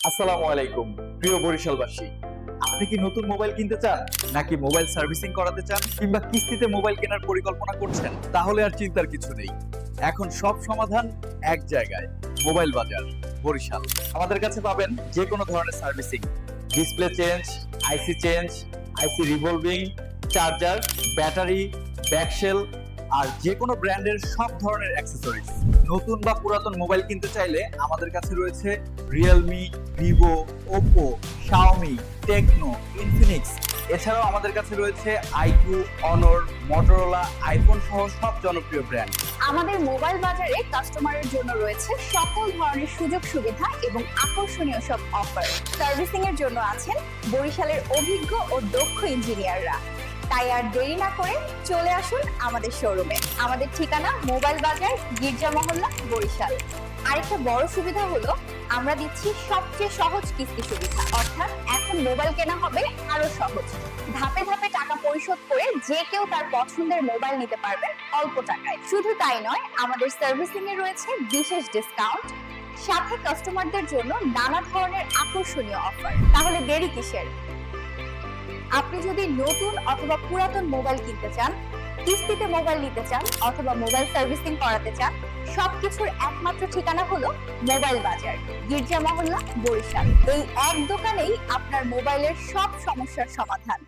আসসালামু আলাইকুম প্রিয় বরিশালবাসী, আপনি কি নতুন মোবাইল কিনতে চান নাকি মোবাইল সার্ভিসিং করাতে চান কিংবা কিস্তিতে মোবাইল কেনার পরিকল্পনা করছেন? তাহলে আর চিন্তার কিছু নেই। এখন সব সমাধান এক জায়গায়, মোবাইল বাজার বরিশাল। আমাদের কাছে পাবেন যে কোনো ধরনের servicing, display change, IC change, IC revolving, charger, battery, back shell আর যে কোনো ব্র্যান্ডের সব ধরনের অ্যাক্সেসরিজ। নতুন বা পুরাতন মোবাইল কিনতে চাইলে আমাদের কাছে রয়েছে Realme, Vivo, Oppo, Xiaomi, Tecno, Infinix. এছাড়াও আমাদের কাছে রয়েছে আইকিউ, অনর, মটোরোলা, আইফোন সহ সব জনপ্রিয় ব্র্যান্ড। আমাদের মোবাইল বাজারে কাস্টমারের জন্য রয়েছে সকল ধরনের সুযোগ সুবিধা এবং আকর্ষণীয় সব অফার। সার্ভিসিং এর জন্য আছেন বরিশালের অভিজ্ঞ ও দক্ষ ইঞ্জিনিয়াররা। তাই আর দেরি না করে চলে আসুন আমাদের শোরুমে। আমাদের ঠিকানা মোবাইল বাজার, গির্জা মহল্লা, বরিশাল। আরেকটা বড় সুবিধা হলো আমরা দিচ্ছি সবচেয়ে সহজ কিস্তি সুবিধা, অর্থাৎ এখন মোবাইল কেনা হবে আরো সহজ। ধাপে ধাপে টাকা পরিশোধ করে যে কেউ তার পছন্দের মোবাইল নিতে পারবেন অল্প টাকায়। শুধু তাই নয়, আমাদের সার্ভিসিং এ রয়েছে বিশেষ ডিসকাউন্ট, সাথে কাস্টমারদের জন্য নানা ধরনের আকর্ষণীয় অফার। তাহলে দেরি কিসের? আপনি যদি নতুন অথবা পুরাতন মোবাইল কিনতে চান, কিস্তিতে মোবাইল নিতে চান অথবা মোবাইল সার্ভিসিং করাতে চান, সবকিছুর একমাত্র ঠিকানা হলো মোবাইল বাজার, গির্জা মহল্লা, বরিশাল। এই এক দোকানেই আপনার মোবাইলের সব সমস্যার সমাধান।